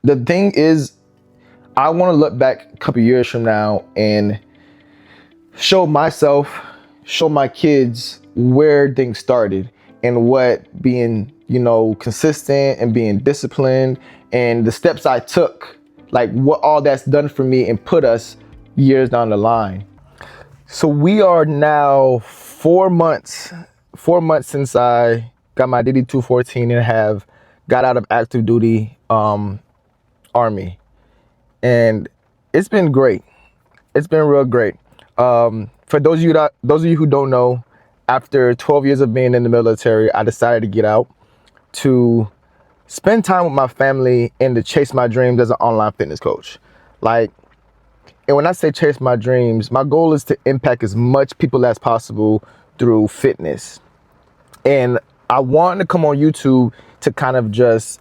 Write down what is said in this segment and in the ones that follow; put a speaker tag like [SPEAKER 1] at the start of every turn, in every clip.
[SPEAKER 1] the thing is, I want to look back a couple years from now and show myself, show my kids where things started and what being, consistent and being disciplined and the steps I took, like what all that's done for me and put us years down the line. So we are now 4 months since I got my DD 214 and have got out of active duty Army. And it's been great. It's been real great. For those of you who don't know, after 12 years of being in the military, I decided to get out to spend time with my family and to chase my dreams as an online fitness coach. And when I say chase my dreams, my goal is to impact as much people as possible through fitness. And I want to come on YouTube to kind of just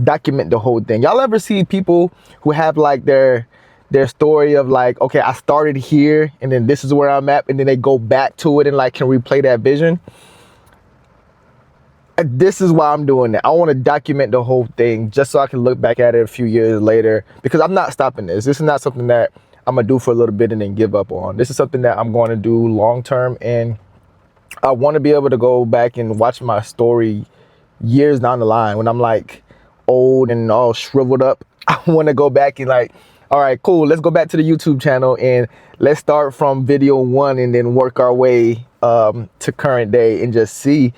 [SPEAKER 1] document the whole thing. Y'all ever see people who have like their story of like, okay, I started here and then this is where I'm at, and then they go back to it and like can replay that vision? This is why I'm doing that. I want to document the whole thing just so I can look back at it a few years later, because I'm not stopping this. This is not something that I'm gonna do for a little bit and then give up on. This is something that I'm going to do long term, and I want to be able to go back and watch my story years down the line when I'm like old and all shriveled up. I want to go back and like, all right, cool, let's go back to the YouTube channel and let's start from video 1 and then work our way to current day and just see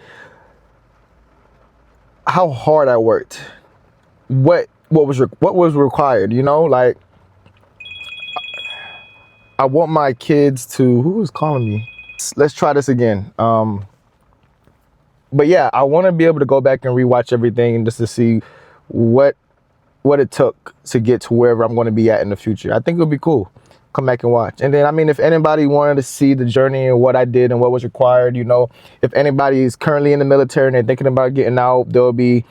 [SPEAKER 1] how hard I worked, what was required, like I want my kids to, who is calling me? Let's try this again. But yeah, I want to be able to go back and rewatch everything just to see what it took to get to wherever I'm going to be at in the future. I think it'll be cool. Come back and watch. And then, I mean, if anybody wanted to see the journey and what I did and what was required, if anybody is currently in the military and they're thinking about getting out, there'll be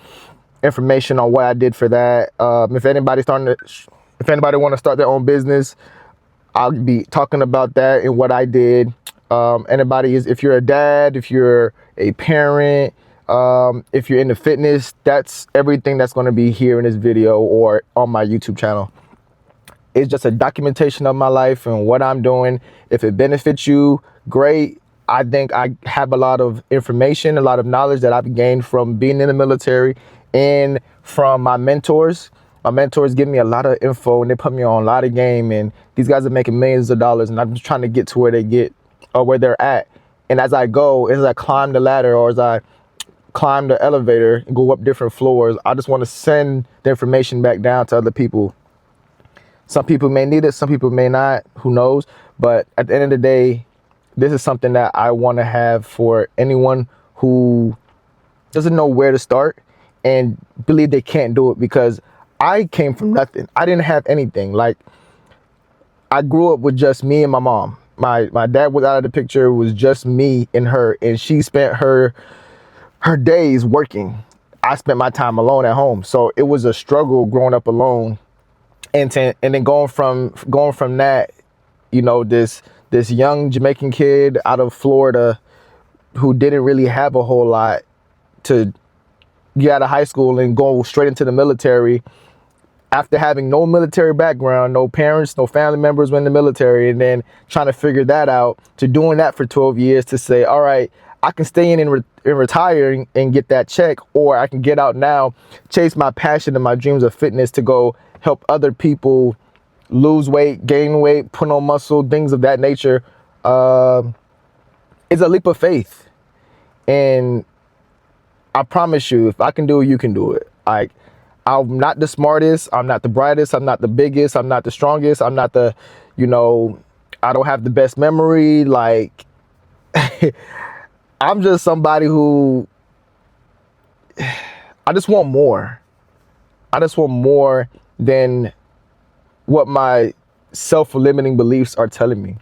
[SPEAKER 1] information on what I did for that. If anybody want to start their own business, I'll be talking about that and what I did. If you're a dad, if you're a parent, if you're into fitness, that's everything that's going to be here in this video or on my YouTube channel. It's just a documentation of my life and what I'm doing. If it benefits you, great. I think I have a lot of information, a lot of knowledge that I've gained from being in the military and from my mentors. My mentors give me a lot of info and they put me on a lot of game, and these guys are making millions of dollars, and I'm just trying to get to where they get or where they're at. And as I climb the ladder or as I climb the elevator and go up different floors, I just want to send the information back down to other people. Some people may need it, some people may not, who knows? But at the end of the day, this is something that I want to have for anyone who doesn't know where to start and believe they can't do it, because I came from nothing. I didn't have anything. Like, I grew up with just me and my mom. My dad was out of the picture. It was just me and her, and she spent her days working. I spent my time alone at home. So it was a struggle growing up alone. And then going from that, this young Jamaican kid out of Florida who didn't really have a whole lot, to get out of high school and go straight into the military after having no military background, no parents, no family members were in the military, and then trying to figure that out, to doing that for 12 years to say, all right, I can stay in and retire and get that check, or I can get out now, chase my passion and my dreams of fitness to go help other people lose weight, gain weight, put on muscle, things of that nature. It's a leap of faith. And I promise you, if I can do it, you can do it. I'm not the smartest, I'm not the brightest, I'm not the biggest, I'm not the strongest, I'm not the, I don't have the best memory. Like, I'm just somebody who, I just want more. I just want more than what my self-limiting beliefs are telling me.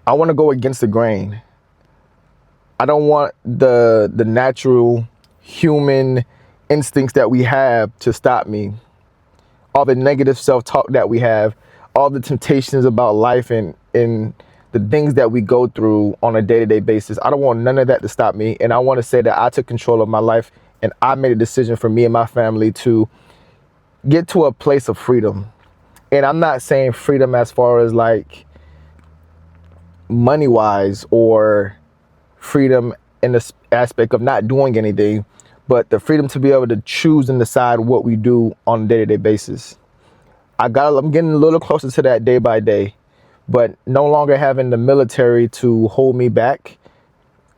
[SPEAKER 1] I want to go against the grain. I don't want the natural human instincts that we have to stop me. All the negative self-talk that we have, all the temptations about life and the things that we go through on a day-to-day basis. I don't want none of that to stop me. And I want to say that I took control of my life, and I made a decision for me and my family to get to a place of freedom. And I'm not saying freedom as far as like money wise or freedom in the aspect of not doing anything, but the freedom to be able to choose and decide what we do on a day-to-day basis. I'm getting a little closer to that day by day, but no longer having the military to hold me back.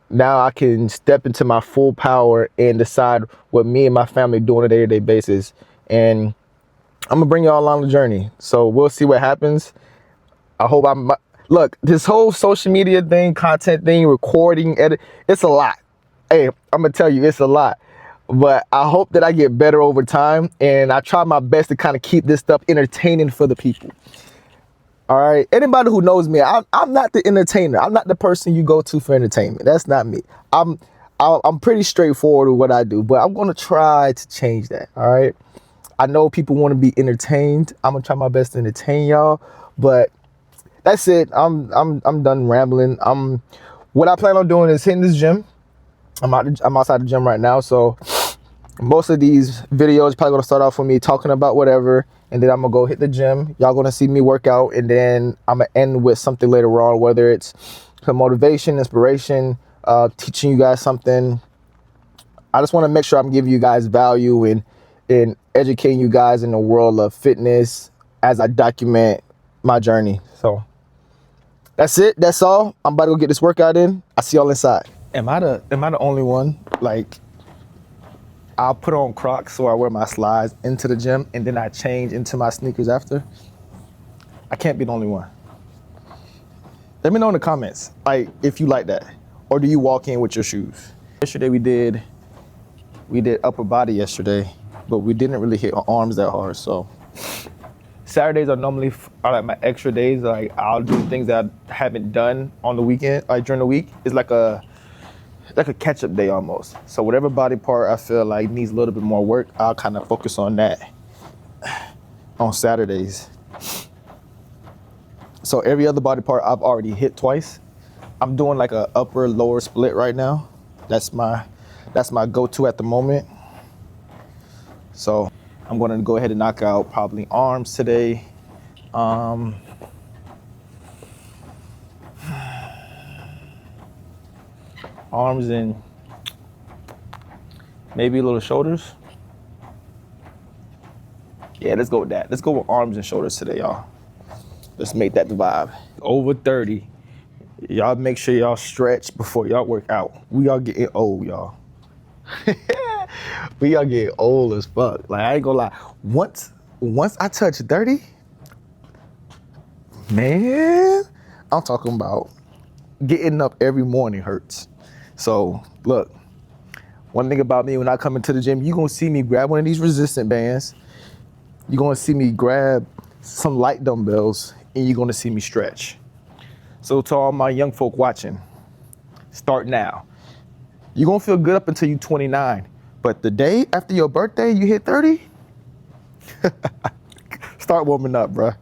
[SPEAKER 1] Now I can step into my full power and decide what me and my family do on a day-to-day basis. And I'm gonna bring y'all on the journey. So we'll see what happens. I hope look, this whole social media thing, content thing, recording, edit, it's a lot. Hey, I'm gonna tell you, it's a lot. But I hope that I get better over time, and I try my best to kind of keep this stuff entertaining for the people. All right, anybody who knows me, I'm not the entertainer. I'm not the person you go to for entertainment. That's not me. I'm pretty straightforward with what I do, but I'm gonna try to change that. All right, I know people want to be entertained. I'm gonna try my best to entertain y'all, but that's it. I'm done rambling. What I plan on doing is hitting this gym. I'm outside the gym right now, so most of these videos probably gonna start off with me talking about whatever, and then I'm gonna go hit the gym. Y'all gonna see me work out, and then I'm gonna end with something later on, whether it's some motivation, inspiration, teaching you guys something. I just want to make sure I'm giving you guys value and educating you guys in the world of fitness as I document my journey. So that's it. That's all. I'm about to go get this workout in. I'll see y'all inside. Am I the only one? Like, I'll put on Crocs, so I wear my slides into the gym, and then I change into my sneakers after. I can't be the only one. Let me know in the comments, like, if you like that, or do you walk in with your shoes? Yesterday we did upper body yesterday, but we didn't really hit our arms that hard. So Saturdays are normally like my extra days. Like, I'll do things that I haven't done on the weekend, like during the week. It's like a catch-up day almost. So whatever body part I feel like needs a little bit more work, I'll kind of focus on that on Saturdays. So every other body part I've already hit twice. I'm doing like a upper lower split right now. That's my go-to at the moment. So I'm gonna go ahead and knock out probably arms today. Arms and maybe a little shoulders. Yeah, let's go with that. Let's go with arms and shoulders today, y'all. Let's make that the vibe. Over 30. Y'all make sure y'all stretch before y'all work out. We all getting old, y'all. We all getting old as fuck. Like, I ain't gonna lie. Once I touch 30, man, I'm talking about getting up every morning hurts. So look, one thing about me, when I come into the gym, you're gonna see me grab one of these resistant bands. You're gonna see me grab some light dumbbells, and you're gonna see me stretch. So to all my young folk watching, start now. You're gonna feel good up until you're 29, but the day after your birthday, you hit 30, start warming up, bruh.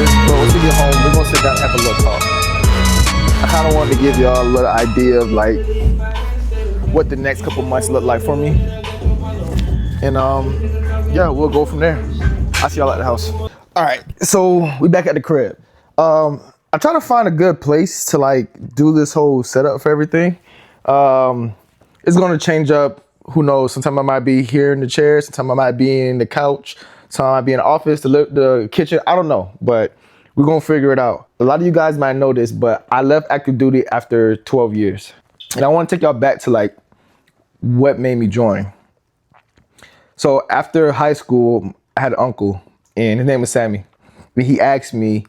[SPEAKER 1] this, but once we get home, we're gonna sit down and have a little talk. I kind of wanted to give y'all a little idea of like what the next couple months look like for me, and yeah, we'll go from there. I'll see y'all at the house. All right, so we back at the crib. I try to find a good place to like do this whole setup for everything. It's gonna change up. Who knows? Sometimes I might be here in the chair. Sometimes I might be in the couch. Sometimes I might be in the office, the kitchen. I don't know, but we're gonna figure it out. A lot of you guys might know this, but I left active duty after 12 years. And I wanna take y'all back to like what made me join. So after high school, I had an uncle and his name was Sammy. And he asked me,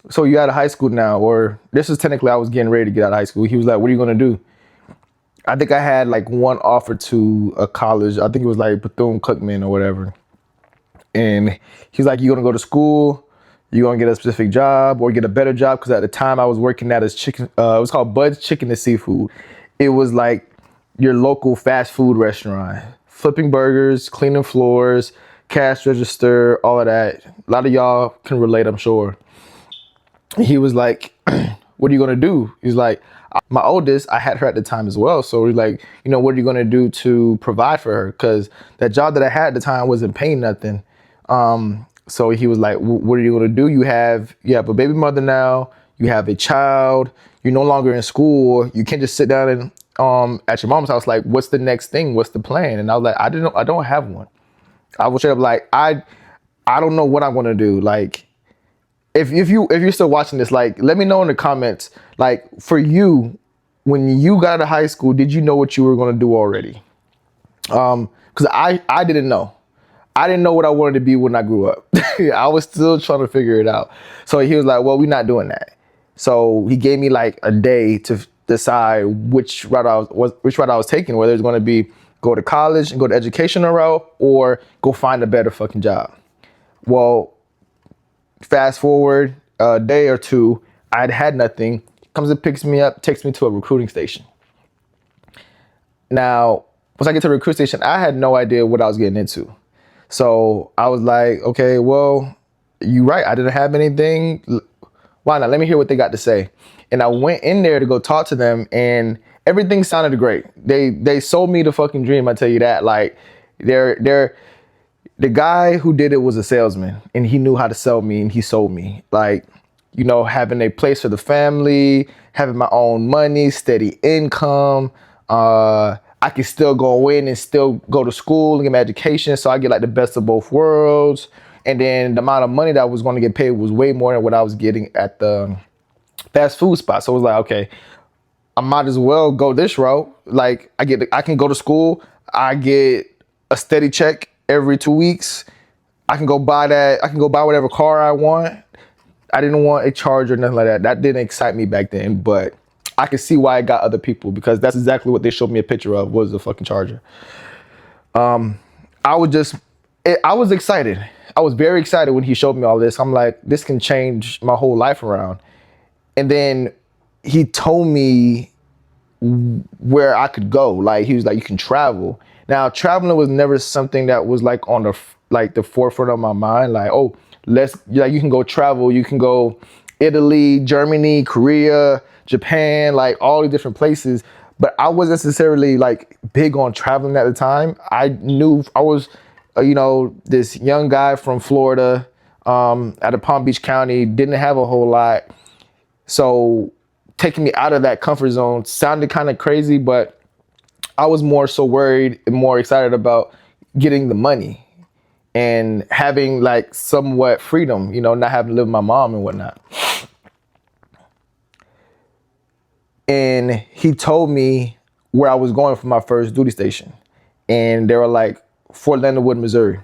[SPEAKER 1] so you out of high school now? Or this is technically I was getting ready to get out of high school. He was like, what are you gonna do? I think I had like one offer to a college. I think it was like Bethune-Cookman or whatever. And he's like, you gonna go to school? You gonna get a specific job or get a better job? Because at the time I was working at a chicken, it was called Bud's Chicken and Seafood. It was like your local fast food restaurant, flipping burgers, cleaning floors, cash register, all of that. A lot of y'all can relate, I'm sure. He was like, what are you gonna do? He's like, my oldest, I had her at the time as well. So we're like, you know, what are you gonna do to provide for her? Because that job that I had at the time wasn't paying nothing. So he was like, what are you gonna do? You have a baby mother now, you have a child, you're no longer in school, you can't just sit down and at your mom's house, like, what's the next thing? What's the plan? And I was like, I don't have one. I was straight up like, I don't know what I'm gonna do. Like, if you're still watching this, like, let me know in the comments, like, for you, when you got out of high school, did you know what you were gonna do already? Because I didn't know. I didn't know what I wanted to be when I grew up. I was still trying to figure it out. So he was like, well, we're not doing that. So he gave me like a day to decide which route I was taking, whether it's going to be go to college and go the educational route or go find a better fucking job. Well, fast forward a day or two, I'd had nothing. Comes and picks me up, takes me to a recruiting station. Now, once I get to the recruiting station, I had no idea what I was getting into. So I was like, okay, well, you're right. I didn't have anything. Why not? Let me hear what they got to say. And I went in there to go talk to them and everything sounded great. They sold me the fucking dream. I tell you that. Like the guy who did it was a salesman and he knew how to sell me and he sold me. Like, you know, having a place for the family, having my own money, steady income, I can still go in and still go to school and get my education. So I get like the best of both worlds. And then the amount of money that I was going to get paid was way more than what I was getting at the fast food spot. So it was like, okay, I might as well go this route. Like I can go to school. I get a steady check every 2 weeks. I can go buy whatever car I want. I didn't want a Charger or nothing like that. That didn't excite me back then, but I could see why it got other people because that's exactly what they showed me a picture of was the fucking Charger. I was excited. I was very excited when he showed me all this. I'm like, this can change my whole life around. And then he told me where I could go. Like he was like, you can travel. Now traveling was never something that was like on the forefront of my mind. Like, oh, you can go travel. You can go Italy, Germany, Korea, Japan, like all the different places. But I wasn't necessarily like big on traveling at the time. I knew I was, this young guy from Florida, out of Palm Beach County, didn't have a whole lot. So taking me out of that comfort zone sounded kind of crazy, but I was more so worried and more excited about getting the money and having like somewhat freedom, not having to live with my mom and whatnot. And he told me where I was going for my first duty station. And they were like, Fort Leonard Wood, Missouri.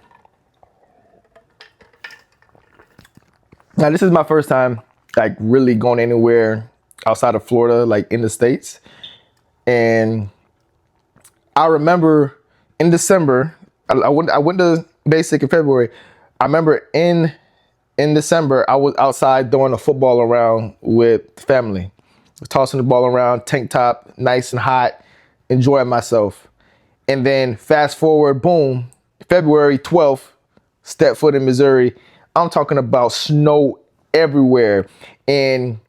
[SPEAKER 1] Now, this is my first time like really going anywhere outside of Florida, like in the States. And I remember in December, I went to basic in February. I remember in December, I was outside throwing a football around with family. Tossing the ball around, tank top, nice and hot, enjoying myself. And then fast forward, boom, February 12th, step foot in Missouri. I'm talking about snow everywhere. And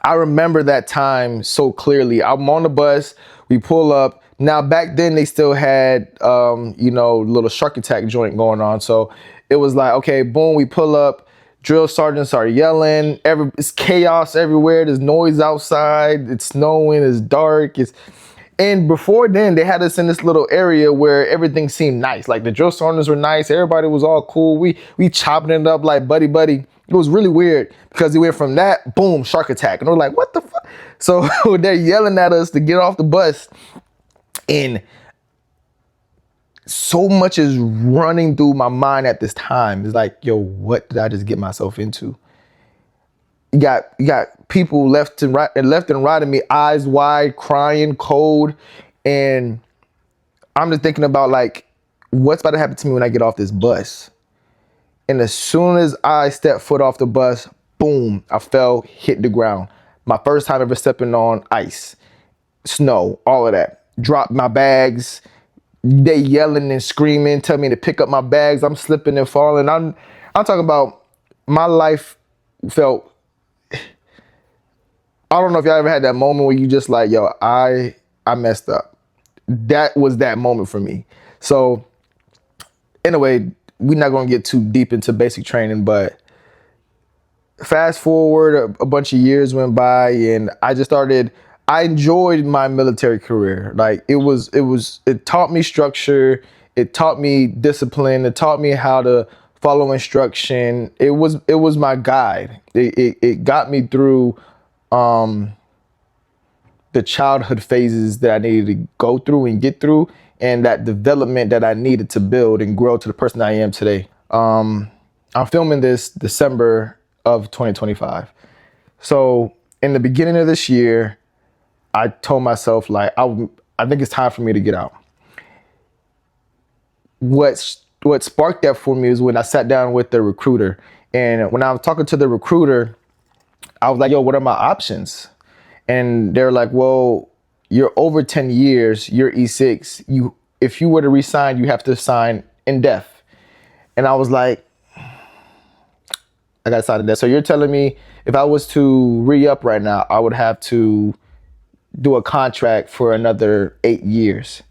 [SPEAKER 1] I remember that time so clearly. I'm on the bus, we pull up. Now back then they still had little shark attack joint going on. So it was like, okay, boom, we pull up, drill sergeants are yelling, it's chaos everywhere, there's noise outside, it's snowing, it's dark, and before then they had us in this little area where everything seemed nice. Like the drill sergeants were nice, everybody was all cool. We chopping it up like buddy buddy. It was really weird because we went from that, boom, shark attack. And we're like, what the fuck? So they're yelling at us to get off the bus. And so much is running through my mind at this time. It's like, yo, what did I just get myself into? You got people left and right of me, eyes wide, crying, cold. And I'm just thinking about like, what's about to happen to me when I get off this bus? And as soon as I stepped foot off the bus, boom, I fell, hit the ground. My first time ever stepping on ice, snow, all of that. Dropped my bags. They yelling and screaming, telling me to pick up my bags. I'm slipping and falling. I'm talking about my life felt, I don't know if y'all ever had that moment where you just like, yo, I messed up. That was that moment for me. So anyway, we're not going to get too deep into basic training, but fast forward a bunch of years went by and I enjoyed my military career. Like it taught me structure. It taught me discipline. It taught me how to follow instruction. It was my guide. It got me through the childhood phases that I needed to go through and get through, and that development that I needed to build and grow to the person I am today. I'm filming this December of 2025. So in the beginning of this year, I told myself like, I think it's time for me to get out. What sparked that for me is when I sat down with the recruiter. And when I was talking to the recruiter, I was like, yo, what are my options? And they're like, well, you're over 10 years, you're E6. If you were to resign, you have to sign in death. And I was like, I got to sign in death. So you're telling me if I was to re-up right now, I would have to do a contract for another 8 years.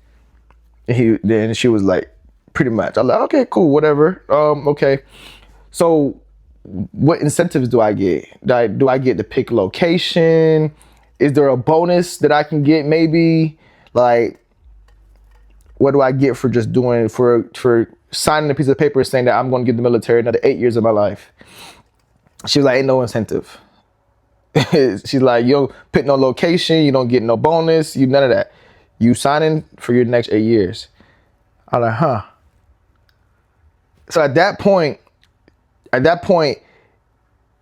[SPEAKER 1] And then she was like, pretty much. I was like, okay, cool, whatever. Okay. So what incentives do I get? Do I get to pick location? Is there a bonus that I can get maybe? Like, what do I get for just doing, for signing a piece of paper saying that I'm going to give the military another 8 years of my life? She was like, ain't no incentive. She's like, you don't pick no location, you don't get no bonus, none of that. You signing for your next 8 years. I'm like, huh. So at that point, I'm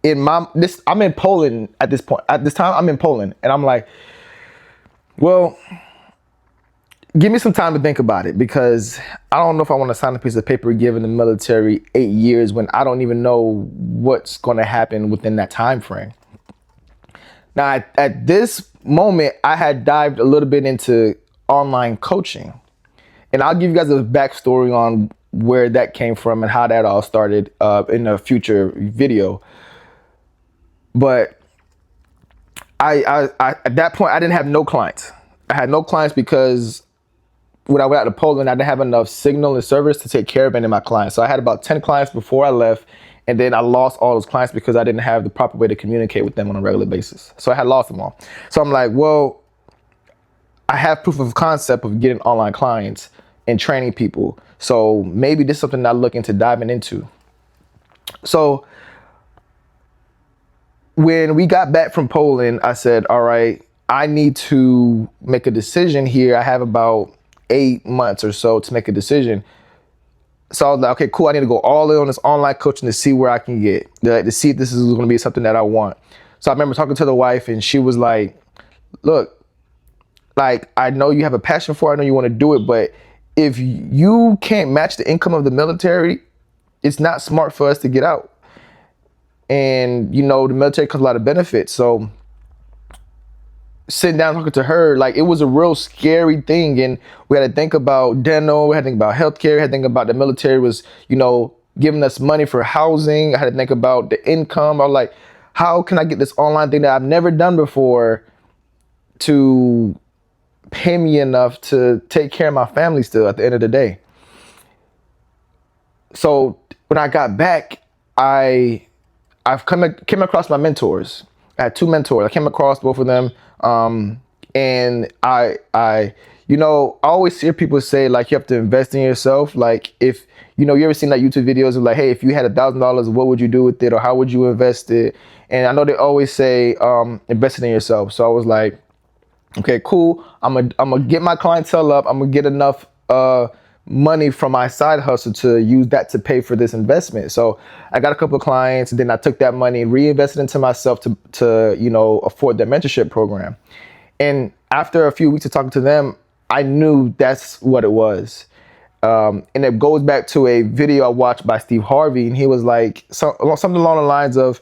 [SPEAKER 1] in Poland at this point. At this time, I'm in Poland, and I'm like, well, give me some time to think about it, because I don't know if I want to sign a piece of paper giving the military 8 years when I don't even know what's going to happen within that time frame. Now, at this moment, I had dived a little bit into online coaching, and I'll give you guys a backstory on where that came from and how that all started in a future video. But I at that point, I didn't have no clients. I had no clients because when I went out to Poland, I didn't have enough signal and service to take care of any of my clients. So I had about 10 clients before I left, and then I lost all those clients because I didn't have the proper way to communicate with them on a regular basis. So I had lost them all. So I'm like, well, I have proof of concept of getting online clients and training people. So maybe this is something I'm looking to diving into. So when we got back from Poland, I said, all right, I need to make a decision here. I have about 8 months or so to make a decision. So I was like, okay, cool. I need to go all in on this online coaching to see where I can get, to see if this is going to be something that I want. So I remember talking to the wife, and she was like, look, like, I know you have a passion for it. I know you want to do it, but if you can't match the income of the military, it's not smart for us to get out. And, the military comes a lot of benefits. So sitting down talking to her, like, it was a real scary thing. And we had to think about dental, we had to think about healthcare, we had to think about the military was, giving us money for housing. I had to think about the income. I was like, how can I get this online thing that I've never done before to pay me enough to take care of my family still at the end of the day? So when I got back, came across my mentors. I had two mentors. I came across both of them, and I always hear people say like you have to invest in yourself. Like if you ever seen like YouTube videos of like, hey, if you had $1,000, what would you do with it, or how would you invest it? And I know they always say invest it in yourself. So I was like, okay, cool. I'm gonna get my clientele up. I'm gonna get enough money from my side hustle to use that to pay for this investment. So I got a couple of clients, and then I took that money and reinvested into myself to afford their mentorship program. And after a few weeks of talking to them, I knew that's what it was. And it goes back to a video I watched by Steve Harvey, and he was like something along the lines of,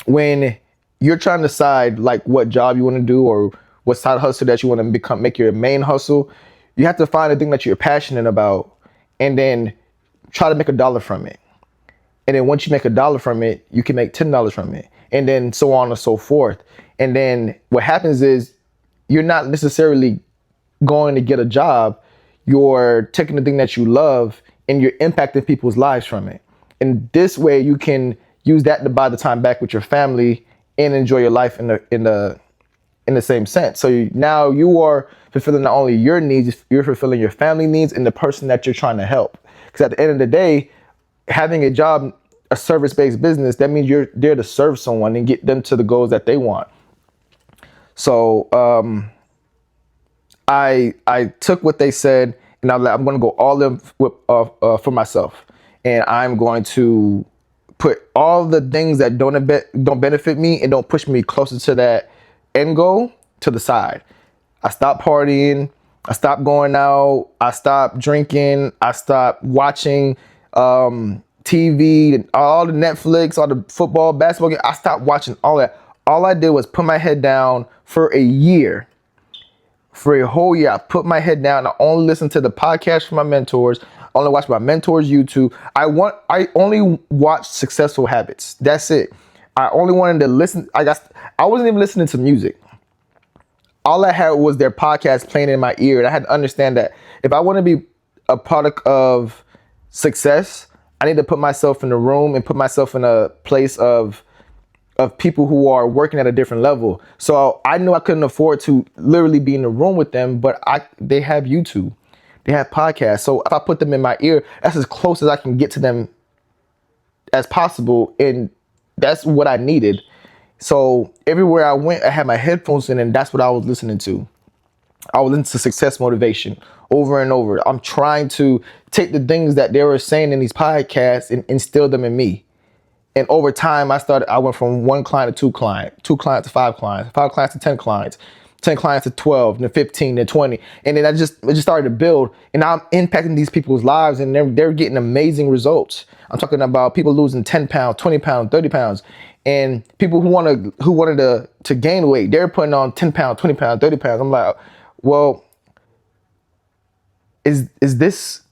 [SPEAKER 1] when you're trying to decide like what job you want to do or what side hustle that you want to make your main hustle, you have to find a thing that you're passionate about and then try to make $1 from it. And then once you make $1 from it, you can make $10 from it, and then so on and so forth. And then what happens is you're not necessarily going to get a job. You're taking the thing that you love and you're impacting people's lives from it. And this way you can use that to buy the time back with your family and enjoy your life in the same sense. So now you are fulfilling not only your needs, you're fulfilling your family needs and the person that you're trying to help. Because at the end of the day, having a job, a service-based business, that means you're there to serve someone and get them to the goals that they want. So I took what they said, and I'm going to go all in for myself, and I'm going to put all the things that don't benefit me and don't push me closer to that end goal to the side. I stopped partying. I stopped going out. I stopped drinking. I stopped watching TV, all the Netflix, all the football, basketball games. I stopped watching all that. All I did was put my head down for a year. For a whole year, I put my head down. I only listened to the podcast from my mentors. I only watched my mentors' YouTube. I only watched Successful Habits. That's it. I only wanted to listen. I wasn't even listening to music. All I had was their podcast playing in my ear. And I had to understand that if I want to be a product of success, I need to put myself in the room and put myself in a place of people who are working at a different level. So I knew I couldn't afford to literally be in the room with them, but they have YouTube, they have podcasts. So if I put them in my ear, that's as close as I can get to them as possible. And that's what I needed. So everywhere I went, I had my headphones in, and that's what I was listening to. I was listening to Success Motivation over and over. I'm trying to take the things that they were saying in these podcasts and instill them in me. And over time, I went from 1 client to 2 clients, 2 clients to 5 clients, 5 clients to 10 clients, 10 clients to 12, then 15, then 20. And then it just started to build. And now I'm impacting these people's lives, and they're getting amazing results. I'm talking about people losing 10 pounds, 20 pounds, 30 pounds. And people who wanted to gain weight, they're putting on 10 pounds, 20 pounds, 30 pounds. I'm like, well, is this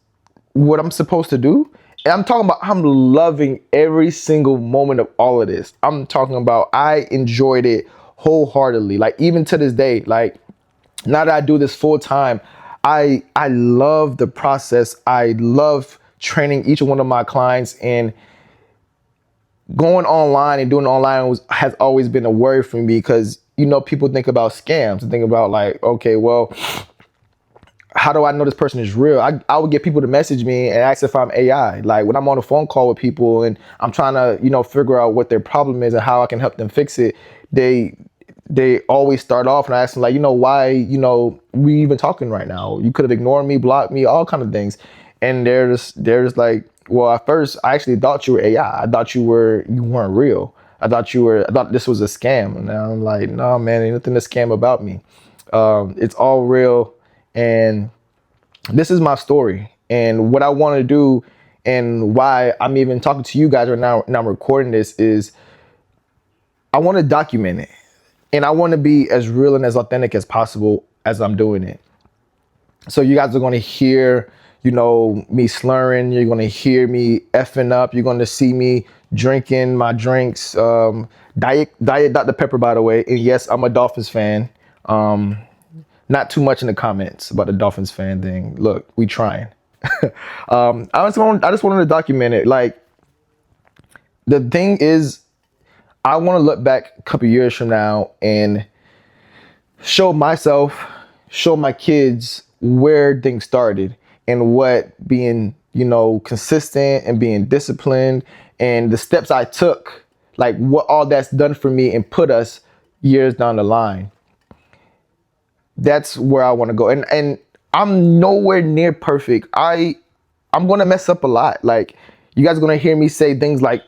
[SPEAKER 1] what I'm supposed to do? And I'm talking about, I'm loving every single moment of all of this. I'm talking about, I enjoyed it wholeheartedly. Like even to this day, like now that I do this full time, I love the process. I love training each one of my clients, and going online and doing online has always been a worry for me, because people think about scams and think about like, okay, well, how do I know this person is real? I would get people to message me and ask if I'm AI. Like when I'm on a phone call with people and I'm trying to, figure out what their problem is and how I can help them fix it, they always start off and I ask them like, why, we even talking right now? You could have ignored me, blocked me, all kind of things. And they're just like, well, at first I actually thought you were AI. I thought you weren't real. I thought this was a scam. And now I'm like, no, man, ain't nothing to scam about me. It's all real. And this is my story, and what I want to do, and why I'm even talking to you guys right now, and I'm recording this, is I want to document it, and I want to be as real and as authentic as possible as I'm doing it. So you guys are going to hear, you know, me slurring. You're going to hear me effing up. You're going to see me drinking my drinks. Diet Dr. Pepper, by the way. And yes, I'm a Dolphins fan. Not too much in the comments about the Dolphins fan thing. Look, we trying. I just wanted to document it. Like, the thing is, I want to look back a couple years from now and show myself, show my kids where things started and what being, you know, consistent and being disciplined and the steps I took, like what all that's done for me and put us years down the line. That's where I want to go. And I'm nowhere near perfect. I'm gonna mess up a lot. Like, you guys are gonna hear me say things like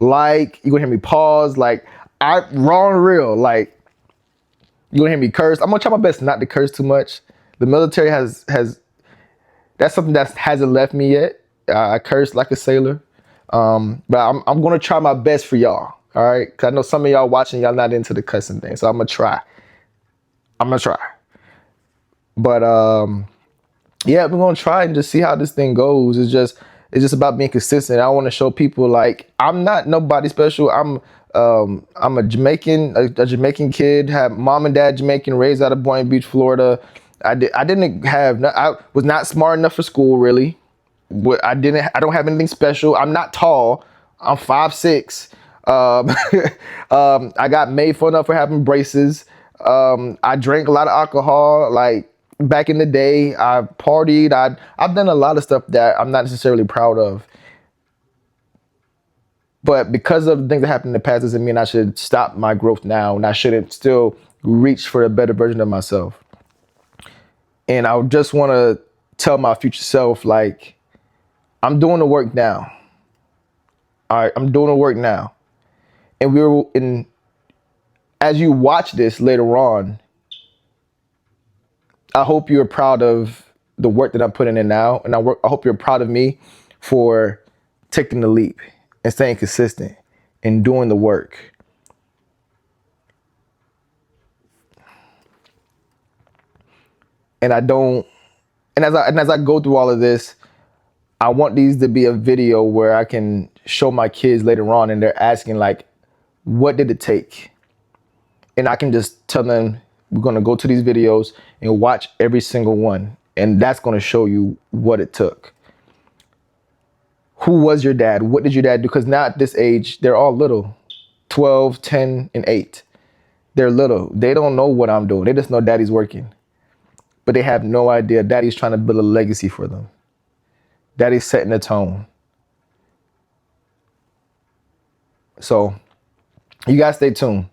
[SPEAKER 1] like, you're gonna hear me pause, like I raw and real, like you're gonna hear me curse. I'm gonna try my best not to curse too much. The military has that's something that hasn't left me yet. I curse like a sailor. But I'm gonna try my best for y'all. All right, cause I know some of y'all watching, y'all not into the cussing thing, so I'm gonna try. But yeah, we're gonna try and just see how this thing goes. It's just about being consistent. I want to show people, like, I'm not nobody special. I'm a Jamaican kid, have mom and dad Jamaican, raised out of Boynton Beach, Florida. I was not smart enough for school, really. I don't have anything special. I'm not tall. I'm 5'6". I got made fun of for having braces. I drank a lot of alcohol. Like, back in the day, I partied. I've done a lot of stuff that I'm not necessarily proud of. But because of the things that happened in the past doesn't mean I should stop my growth now, and I shouldn't still reach for a better version of myself. And I just want to tell my future self, like, I'm doing the work now. All right, I'm doing the work now. And as you watch this later on, I hope you're proud of the work that I'm putting in now. And I hope you're proud of me for taking the leap and staying consistent and doing the work. And as I go through all of this, I want these to be a video where I can show my kids later on and they're asking, like, what did it take? And I can just tell them, we're going to go to these videos and watch every single one. And that's going to show you what it took. Who was your dad? What did your dad do? Because now at this age, they're all little, 12, 10, and 8. They're little. They don't know what I'm doing. They just know daddy's working. But they have no idea daddy's trying to build a legacy for them. Daddy's setting the tone. So you guys stay tuned.